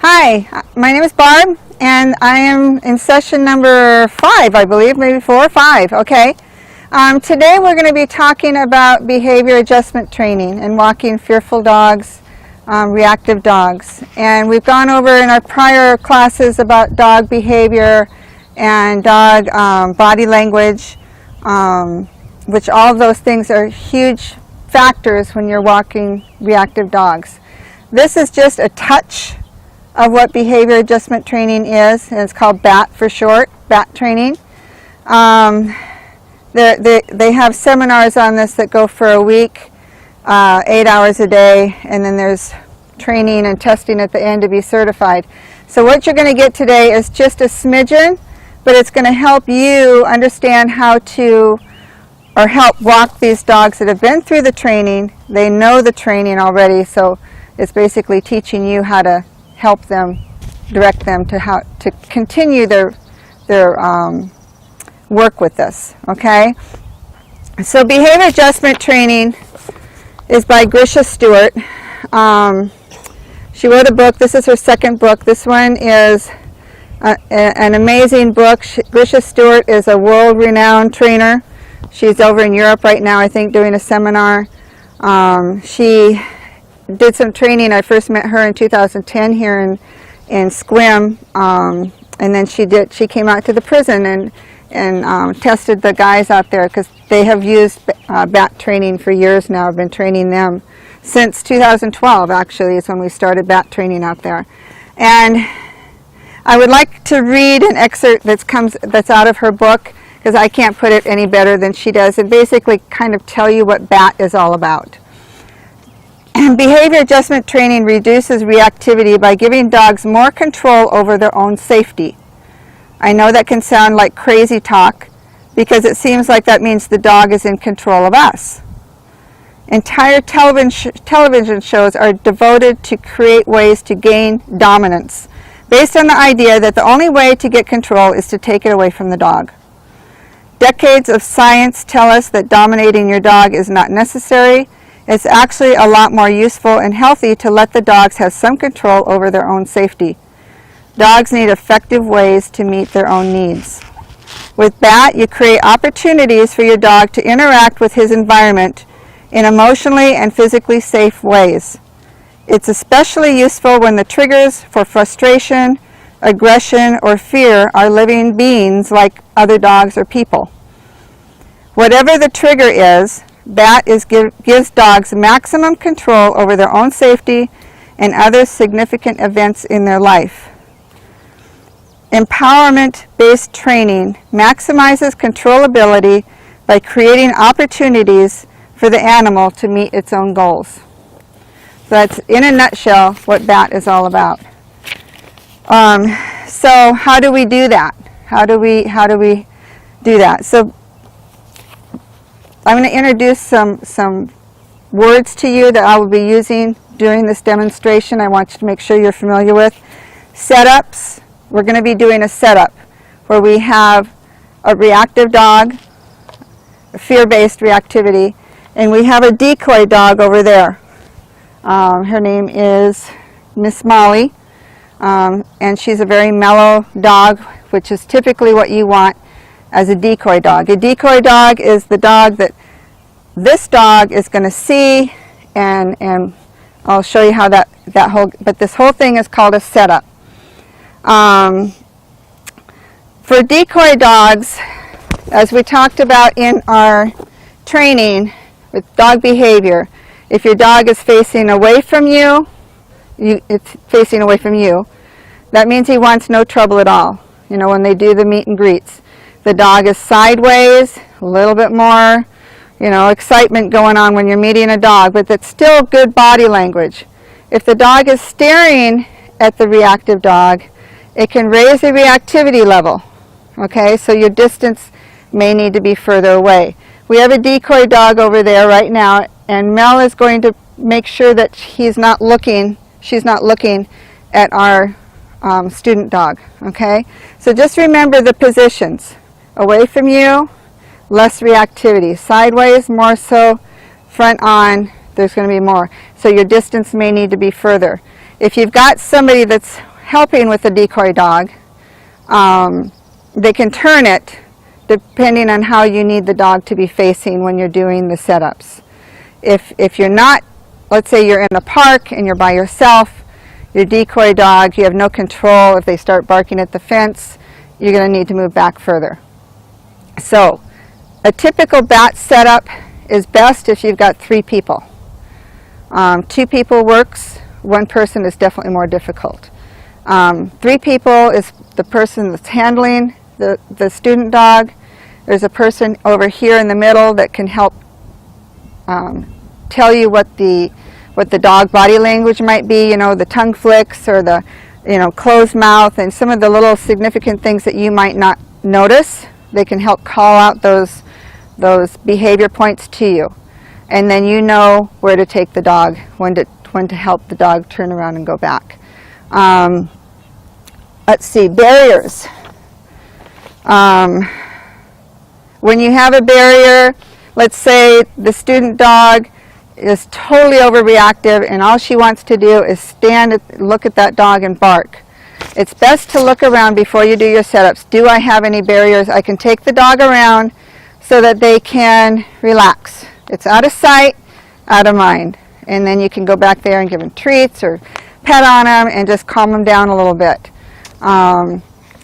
Hi, my name is Barb, and I am in session number 5, I believe, maybe 4 or 5, okay. Today we're going to be talking about behavior adjustment training and walking fearful dogs, reactive dogs. And we've gone over in our prior classes about dog behavior and dog body language, which all of those things are huge factors when you're walking reactive dogs. This is just a touch of what behavior adjustment training is, and it's called BAT for short, BAT training. They have seminars on this that go for a week, 8 hours a day, and then there's training and testing at the end to be certified. So what you're going to get today is just a smidgen, but it's going to help you understand how to, or help walk these dogs that have been through the training. They know the training already, so it's basically teaching you how to help them, direct them to how to continue their work with this, okay? So behavior adjustment training is by Grisha Stewart. She wrote a book. This is her second book. This one is an amazing book. Grisha Stewart is a world-renowned trainer. She's over in Europe right now, I think, doing a seminar. She did some training. I first met her in 2010 here in Squim, and then she came out to the prison and tested the guys out there, because they have used BAT training for years now. I've been training them since 2012, actually, is when we started BAT training out there. And I would like to read an excerpt that's out of her book, because I can't put it any better than she does, and basically kind of tell you what BAT is all about. Behavior adjustment training reduces reactivity by giving dogs more control over their own safety. I know that can sound like crazy talk, because it seems like that means the dog is in control of us. Entire television shows are devoted to create ways to gain dominance, based on the idea that the only way to get control is to take it away from the dog. Decades of science tell us that dominating your dog is not necessary. It's actually a lot more useful and healthy to let the dogs have some control over their own safety. Dogs need effective ways to meet their own needs. With BAT, you create opportunities for your dog to interact with his environment in emotionally and physically safe ways. It's especially useful when the triggers for frustration, aggression, or fear are living beings like other dogs or people. Whatever the trigger is, BAT gives dogs maximum control over their own safety and other significant events in their life. Empowerment-based training maximizes controllability by creating opportunities for the animal to meet its own goals. So that's, in a nutshell, what BAT is all about. So how do we do that? How do we do that? So I'm going to introduce some words to you that I will be using during this demonstration. I want you to make sure you're familiar with. Setups. We're going to be doing a setup where we have a reactive dog, a fear-based reactivity, and we have a decoy dog over there. Her name is Miss Molly, and she's a very mellow dog, which is typically what you want as a decoy dog. A decoy dog is the dog that this dog is going to see, and I'll show you how but this whole thing is called a setup. For decoy dogs, as we talked about in our training with dog behavior, if your dog is facing away from you, it's facing away from you, that means he wants no trouble at all. You know, when they do the meet and greets, the dog is sideways, a little bit more, you know, excitement going on when you're meeting a dog, but that's still good body language. If the dog is staring at the reactive dog, it can raise the reactivity level, okay? So your distance may need to be further away. We have a decoy dog over there right now, and Mel is going to make sure that she's not looking at our student dog, okay? So just remember the positions. Away from you, less reactivity. Sideways, more so. Front on, there's going to be more. So your distance may need to be further. If you've got somebody that's helping with the decoy dog, they can turn it depending on how you need the dog to be facing when you're doing the setups. If you're not, let's say you're in a park and you're by yourself, your decoy dog, you have no control. If they start barking at the fence, you're going to need to move back further. So a typical bat setup is best if you've got 3 people. 2 people works, 1 person is definitely more difficult. 3 people is the person that's handling the student dog. There's a person over here in the middle that can help tell you what the dog body language might be, you know, the tongue flicks or the, you know, closed mouth and some of the little significant things that you might not notice. They can help call out those behavior points to you. And then you know where to take the dog, when to help the dog turn around and go back. Let's see, barriers. When you have a barrier, let's say the student dog is totally overreactive and all she wants to do is stand, look at that dog and bark. It's best to look around before you do your setups. Do I have any barriers? I can take the dog around so that they can relax. It's out of sight, out of mind. And then you can go back there and give them treats or pet on them and just calm them down a little bit.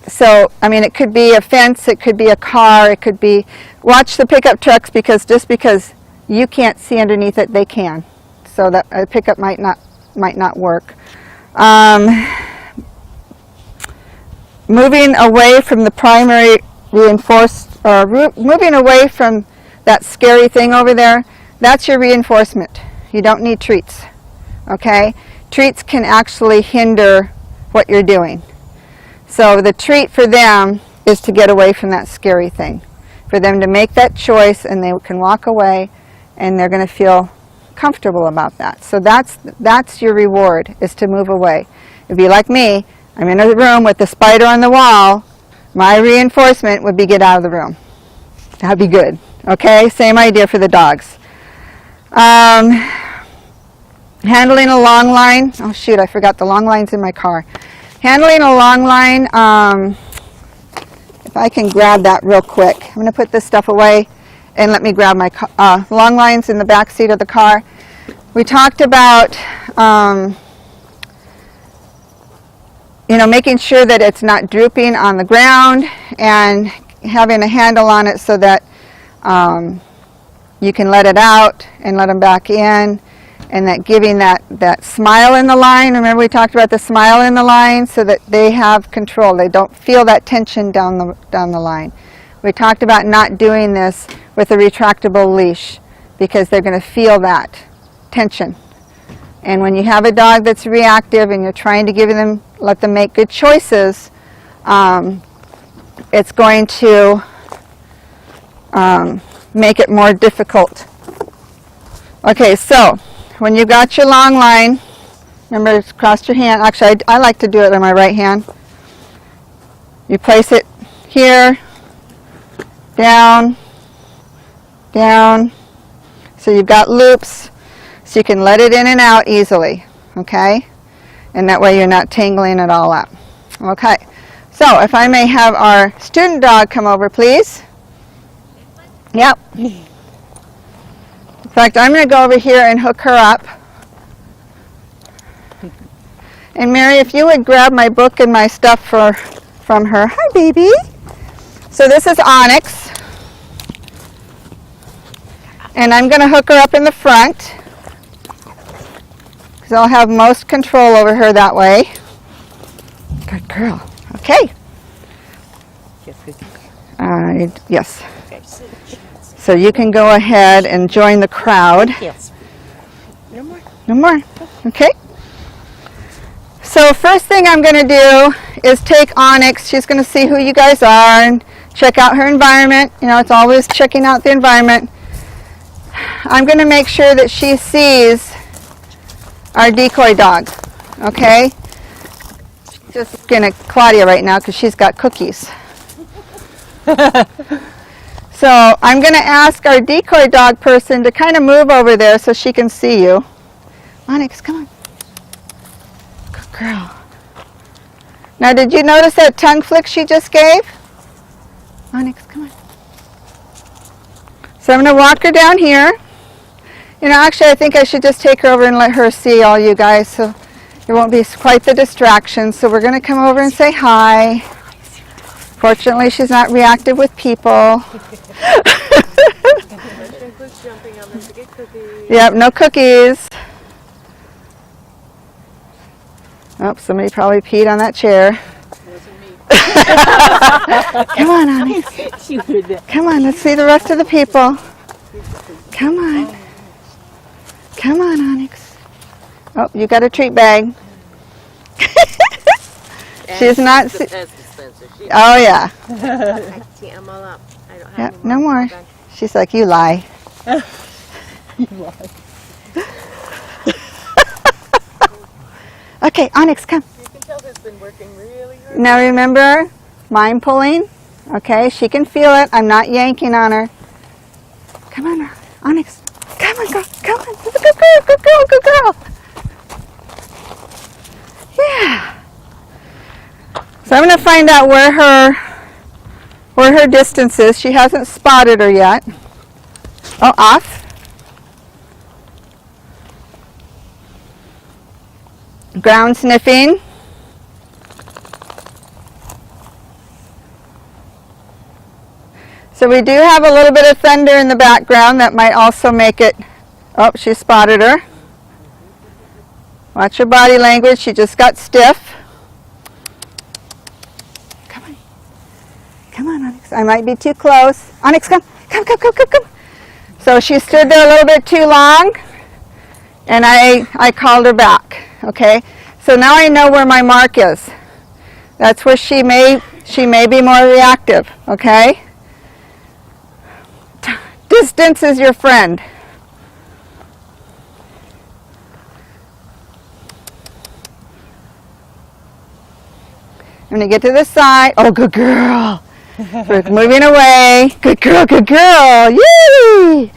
So, I mean, it could be a fence, it could be a car, it could be, watch the pickup trucks, because just because you can't see underneath it, they can. So that a pickup might not work. Moving away from the primary moving away from that scary thing over there, that's your reinforcement. You don't need treats, okay? Treats can actually hinder what you're doing. So the treat for them is to get away from that scary thing, for them to make that choice and they can walk away and they're going to feel comfortable about that. So that's your reward, is to move away. It'd be like me, I'm in a room with the spider on the wall, my reinforcement would be get out of the room. That'd be good. Okay, same idea for the dogs. Handling a long line, oh shoot, I forgot the long line's in my car. Handling a long line, if I can grab that real quick. I'm going to put this stuff away and let me grab my long lines in the back seat of the car. We talked about you know, making sure that it's not drooping on the ground and having a handle on it so that you can let it out and let them back in. And that giving that smile in the line. Remember we talked about the smile in the line, so that they have control. They don't feel that tension down the line. We talked about not doing this with a retractable leash because they're going to feel that tension. And when you have a dog that's reactive and you're trying to let them make good choices, it's going to make it more difficult. Okay, so when you got your long line, remember to cross your hand. Actually, I like to do it on my right hand. You place it here, down, down. So you've got loops, so you can let it in and out easily, okay? And that way you're not tangling it all up. Okay, so if I may have our student dog come over, please. Yep. In fact, I'm going to go over here and hook her up. And Mary, if you would grab my book and my stuff from her. Hi, baby. So this is Onyx. And I'm going to hook her up in the front, because I'll have most control over her that way. Good girl. Okay. Yes. So you can go ahead and join the crowd. Yes. No more. No more. Okay. So first thing I'm going to do is take Onyx. She's going to see who you guys are and check out her environment. You know, it's always checking out the environment. I'm going to make sure that she sees our decoy dog. Okay? Just going to Claudia right now because she's got cookies. So I'm going to ask our decoy dog person to kind of move over there so she can see you. Onyx, come on. Good girl. Now, did you notice that tongue flick she just gave? Onyx, come on. So I'm going to walk her down here. You know, actually, I think I should just take her over and let her see all you guys, so it won't be quite the distraction. So we're going to come over and say hi. Fortunately, she's not reactive with people. Yep, no cookies. Oh, somebody probably peed on that chair. Come on, Onyx. Come on, let's see the rest of the people. Come on. Come on, Onyx. Oh, you got a treat bag. She's not. Oh, yeah. I'm all up. I don't have Yep, no more. She's like, you lie. You lie. Okay, Onyx, come. You can tell it's been working really hard. Now remember, mind pulling. Okay, she can feel it. I'm not yanking on her. Come on, Onyx. Come on, girl. Come on. Good girl, good girl, good girl. Yeah. So I'm going to find out where her distance is. She hasn't spotted her yet. Oh, off. Ground sniffing. So we do have a little bit of thunder in the background that might also make it. Oh, she spotted her. Watch her body language. She just got stiff. Come on. Come on, Onyx. I might be too close. Onyx, come. Come, come, come, come, come. So she stood there a little bit too long, and I called her back. Okay, so now I know where my mark is. That's where she may be more reactive. Okay, distance is your friend. I'm gonna get to the side. Oh, good girl. We're moving away. Good girl, good girl. Yay!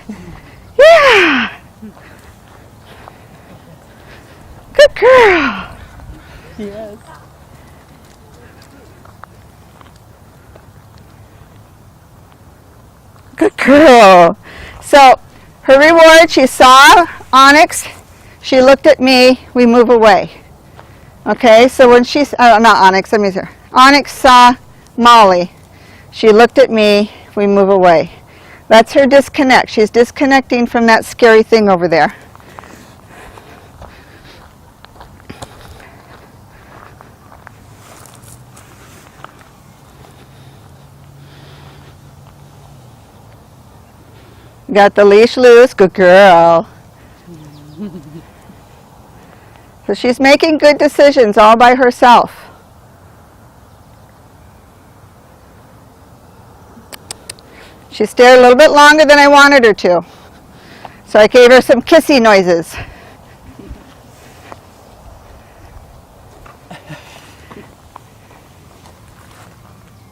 Yeah. Good girl. Yes. Good girl. So her reward, she saw Onyx, she looked at me, we move away. Okay, so when she's, not Onyx, let me see. Onyx saw Molly, she looked at me, we move away. That's her disconnect. She's disconnecting from that scary thing over there. Got the leash loose, good girl. So she's making good decisions all by herself. She stared a little bit longer than I wanted her to. So I gave her some kissy noises.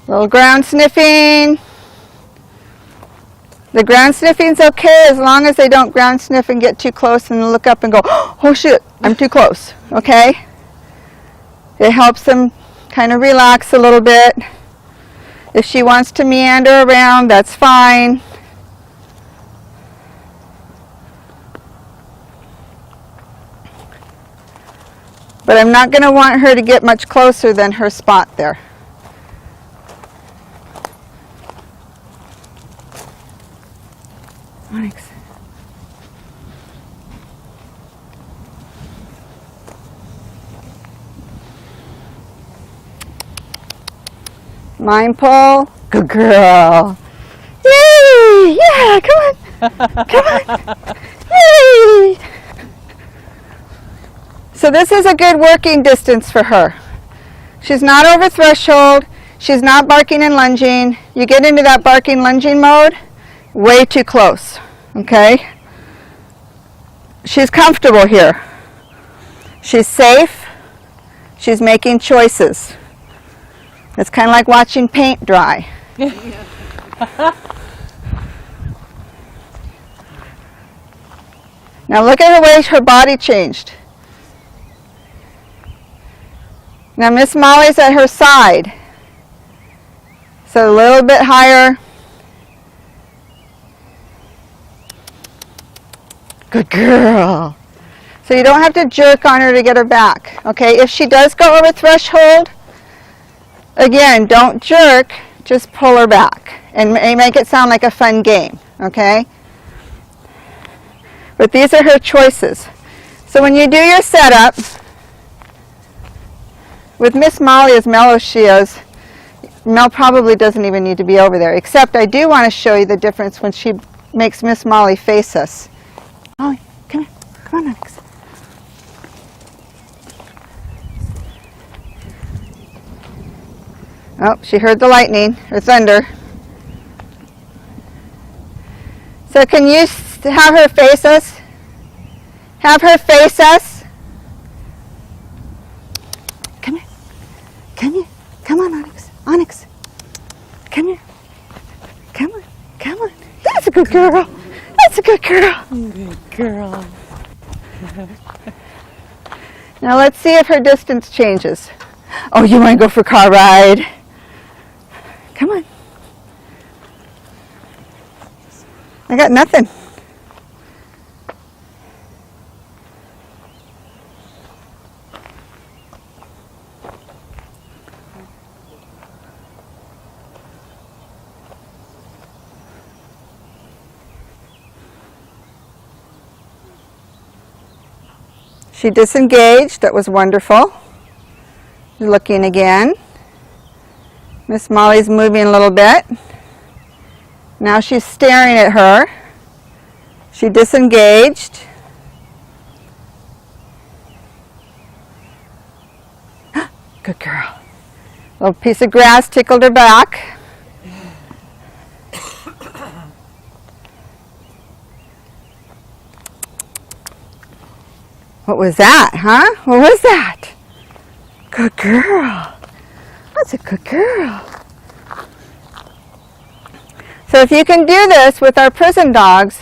Little ground sniffing. The ground sniffing's okay as long as they don't ground sniff and get too close and look up and go, oh shit, I'm too close, okay? It helps them kind of relax a little bit. If she wants to meander around, that's fine. But I'm not going to want her to get much closer than her spot there. Onyx. Mind pull. Good girl. Yay! Yeah, come on. Come on. Yay! So this is a good working distance for her. She's not over threshold. She's not barking and lunging. You get into that barking lunging mode, way too close, okay? She's comfortable here. She's safe. She's making choices. It's kind of like watching paint dry. Now look at the way her body changed. Now Miss Molly's at her side. So a little bit higher. Good girl. So you don't have to jerk on her to get her back. Okay, if she does go over threshold, again, don't jerk, just pull her back and make it sound like a fun game. Okay? But these are her choices. So when you do your setup, with Miss Molly, as mellow as she is, Mel probably doesn't even need to be over there, except I do want to show you the difference when she makes Miss Molly face us. Molly, come here. Come on, Alex. Oh, she heard the lightning, or thunder. So can you have her face us? Have her face us. Come here. Come here. Come on, Onyx. Onyx. Come here. Come on. Come on. That's a good girl. That's a good girl. Good girl. Now let's see if her distance changes. Oh, you want to go for a car ride? Come on. I got nothing. She disengaged. That was wonderful. Looking again. Miss Molly's moving a little bit. Now she's staring at her. She disengaged. Good girl. A little piece of grass tickled her back. What was that, huh? What was that? Good girl. That's a good girl. So if you can do this with our prison dogs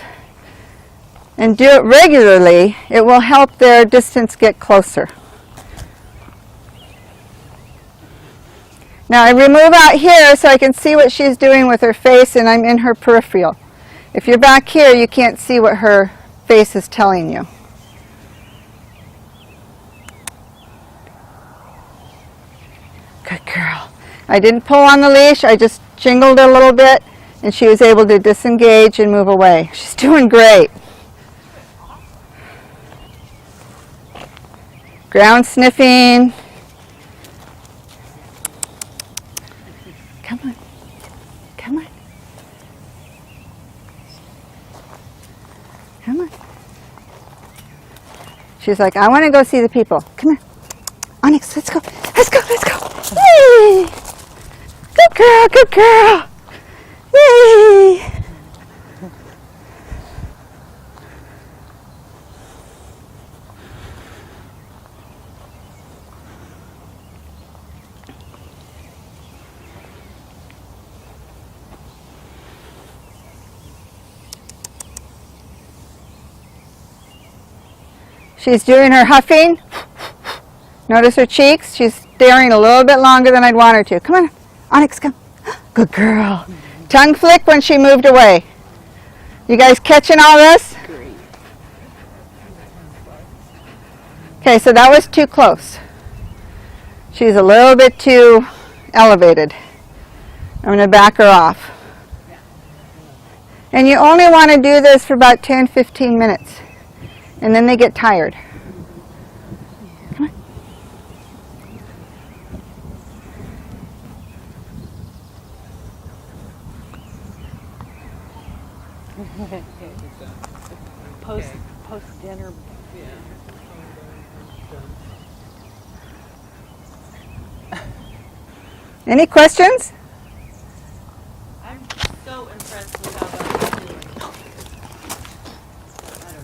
and do it regularly, it will help their distance get closer. Now I remove out here so I can see what she's doing with her face, and I'm in her peripheral. If you're back here, you can't see what her face is telling you. Good girl. I didn't pull on the leash, I just jingled a little bit, and she was able to disengage and move away. She's doing great. Ground sniffing. Come on. Come on. Come on. She's like, I want to go see the people. Come here. Onyx, let's go. Let's go. Let's go. Yay! Good girl. Good girl. Yay! She's doing her huffing. Notice her cheeks. She's staring a little bit longer than I'd want her to. Come on, Onyx, come. Good girl. Tongue flick when she moved away. You guys catching all this? Okay, so that was too close. She's a little bit too elevated. I'm going to back her off. And you only want to do this for about 10-15 minutes. And then they get tired. Come on. Post dinner. Any questions? I'm so impressed with how that's doing.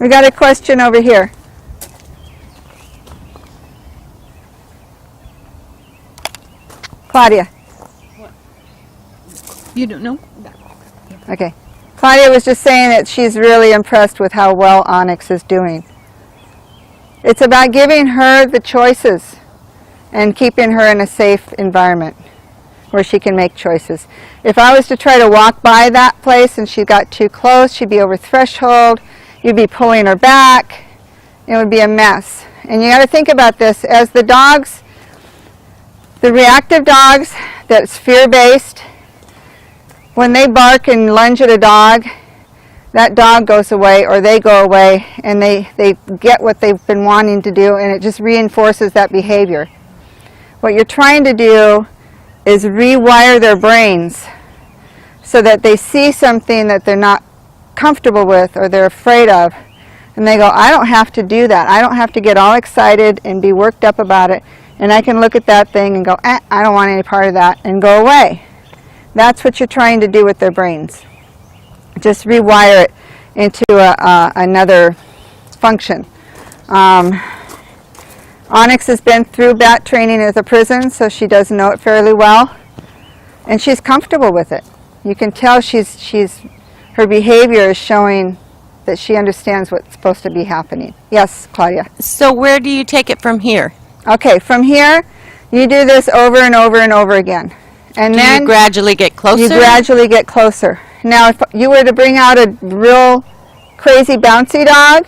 We got a question over here. Claudia. You don't know? Okay. Claudia was just saying that she's really impressed with how well Onyx is doing. It's about giving her the choices and keeping her in a safe environment where she can make choices. If I was to try to walk by that place and she got too close, she'd be over threshold, you'd be pulling her back, it would be a mess. And you got to think about this as the dogs, the reactive dogs that's fear-based, when they bark and lunge at a dog, that dog goes away or they go away and they get what they've been wanting to do, and it just reinforces that behavior. What you're trying to do is rewire their brains so that they see something that they're not comfortable with or they're afraid of, and they go, I don't have to do that. I don't have to get all excited and be worked up about it, and I can look at that thing and go, I don't want any part of that, and go away. That's what you're trying to do with their brains. Just rewire it into another function. Onyx has been through bat training at the prison, so she does know it fairly well, and she's comfortable with it. You can tell her behavior is showing that she understands what's supposed to be happening. Yes, Claudia? So where do you take it from here? Okay, from here, you do this over and over and over again. And then you gradually get closer? You gradually get closer. Now, if you were to bring out a real crazy bouncy dog,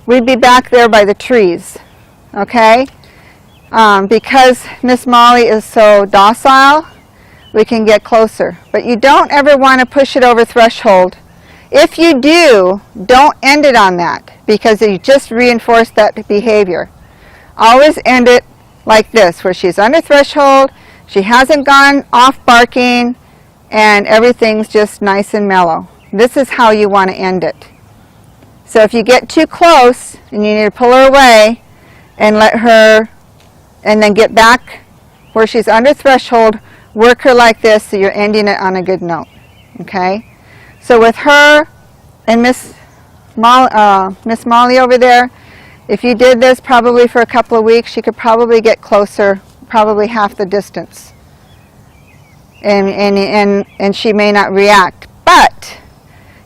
we'd be back there by the trees, okay? Because Miss Molly is so docile, we can get closer. But you don't ever want to push it over threshold. If you do, don't end it on that, because you just reinforce that behavior. Always end it like this, where she's under threshold, she hasn't gone off barking, and everything's just nice and mellow. This is how you want to end it. So if you get too close and you need to pull her away and let her, and then get back where she's under threshold, work her like this so you're ending it on a good note. Okay? So with her and Miss Molly over there, if you did this probably for a couple of weeks, she could probably get closer, probably half the distance. And she may not react. But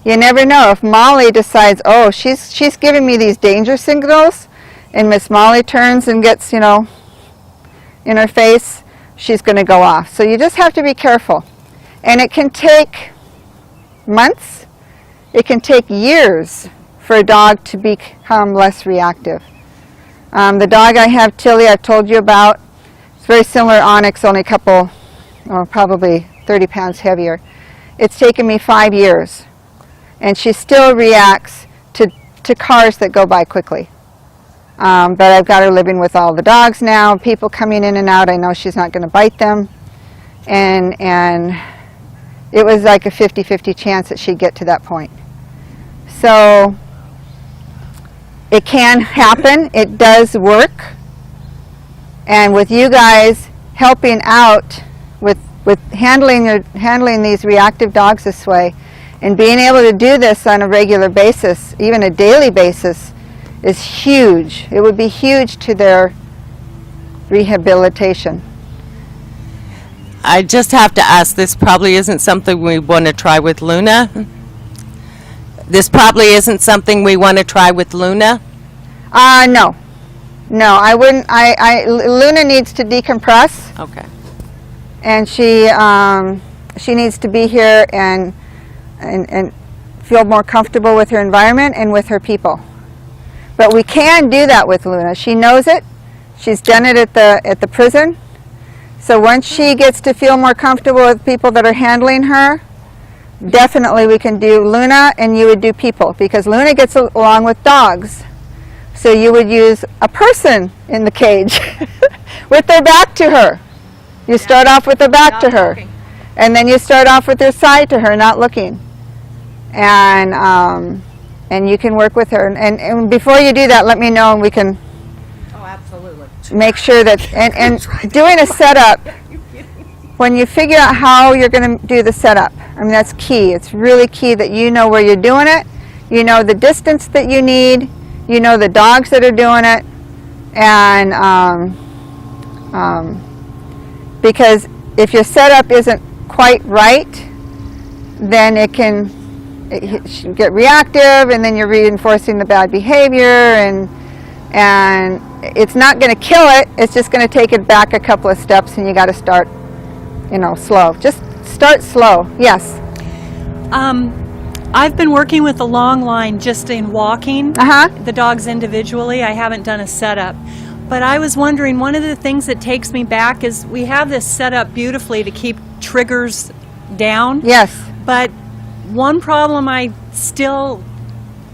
you never know. If Molly decides, oh, she's giving me these danger signals, and Miss Molly turns and gets, in her face, she's going to go off. So you just have to be careful. And it can take months, it can take years for a dog to become less reactive. The dog I have, Tilly, I've told you about, it's very similar to Onyx, only a couple, probably 30 pounds heavier. It's taken me 5 years, and she still reacts to cars that go by quickly. But I've got her living with all the dogs now, people coming in and out. I know she's not going to bite them, and it was like a 50-50 chance that she'd get to that point. So it can happen. It does work. And with you guys helping out with handling these reactive dogs this way, and being able to do this on a regular basis, even a daily basis, is huge. It would be huge to their rehabilitation. I just have to ask, this probably isn't something we want to try with Luna? This probably isn't something we want to try with Luna? No. No, I wouldn't. Luna needs to decompress. Okay. And she needs to be here and feel more comfortable with her environment and with her people. But we can do that with Luna. She knows it. She's done it at the prison. So once she gets to feel more comfortable with people that are handling her, definitely we can do Luna, and you would do people, because Luna gets along with dogs. So you would use a person in the cage with their back to her. You start off with their back to her, and then you start off with their side to her, not looking. And you can work with her. And before you do that, let me know, and we can make sure that, and doing a setup, when you figure out how you're going to do the setup, I mean, that's key. It's really key that you know where you're doing it, you know the distance that you need, you know the dogs that are doing it, and because if your setup isn't quite right, then it can get reactive, and then you're reinforcing the bad behavior, and it's not going to kill it, it's just going to take it back a couple of steps, and you got to start, you know, slow. Just start slow. Yes. I've been working with the long line just in walking the dogs individually. I haven't done a setup. But I was wondering, one of the things that takes me back is we have this set up beautifully to keep triggers down. Yes. But one problem I still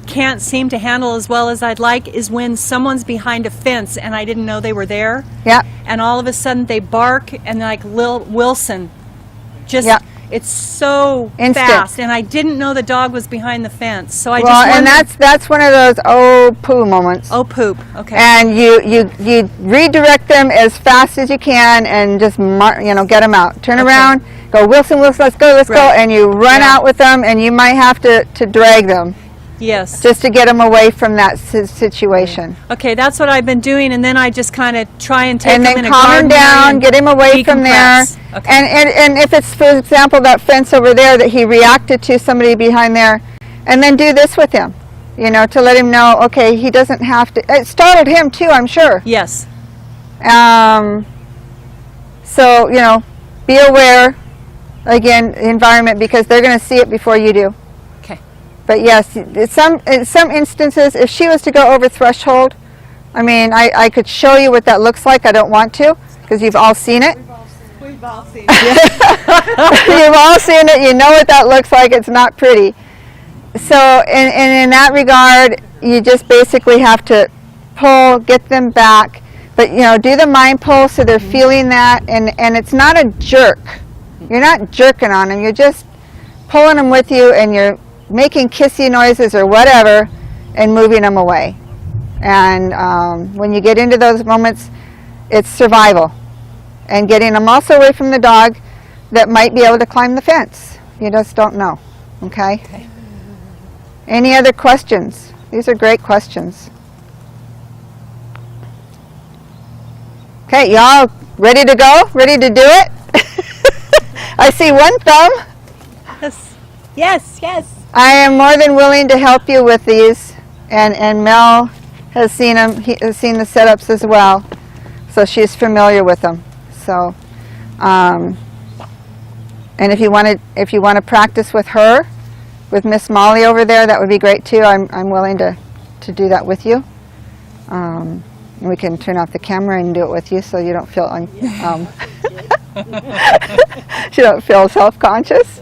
can't seem to handle as well as I'd like is when someone's behind a fence and I didn't know they were there. Yeah. And all of a sudden they bark, and like Lil Wilson, just it's so Instant. fast, and I didn't know the dog was behind the fence. So I Well, just and wondered, that's one of those oh poo moments. oh poop. Okay. And you redirect them as fast as you can, and just get them out. Turn around, go Wilson, let's go, Right. and you run out with them, and you might have to drag them Yes. just to get them away from that situation. Okay, that's what I've been doing, and then I just kind of try and take And them then in a calm garden him area down, and get him away from there. decompress. Okay. And if it's, for example, that fence over there that he reacted to, somebody behind there, and then do this with him, you know, to let him know, okay, he doesn't have to. It startled him too, I'm sure. Yes. So, you know, be aware, again, environment, because they're going to see it before you do. Okay. But yes, in some instances, if she was to go over threshold, I mean, I could show you what that looks like. I don't want to, because you've all seen it. We've all seen it. You've all seen it. You know what that looks like. It's not pretty. So, in that regard, you just basically have to pull, get them back. But, you know, do the mind pull so they're feeling that. And it's not a jerk. You're not jerking on them. You're just pulling them with you, and you're making kissy noises or whatever and moving them away. And when you get into those moments, it's survival. And getting them also away from the dog that might be able to climb the fence. You just don't know. Okay? Any other questions? These are great questions. Okay, y'all ready to go? Ready to do it? I see one thumb. Yes. Yes. Yes. I am more than willing to help you with these, and Mel has seen them. He has seen the setups as well, so she's familiar with them. So, and if you want to practice with her, with Miss Molly over there, that would be great too. I'm willing to do that with you. We can turn off the camera and do it with you, so you don't feel you don't feel self-conscious.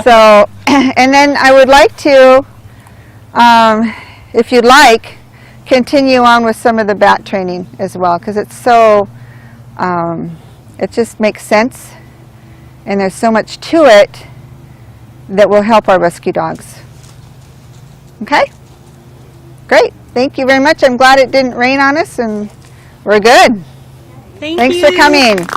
So, and then I would like to, if you'd like, continue on with some of the bat training as well, because it's so, it just makes sense, and there's so much to it that will help our rescue dogs. Okay? Great. Thank you very much. I'm glad it didn't rain on us, and we're good. Thanks for coming.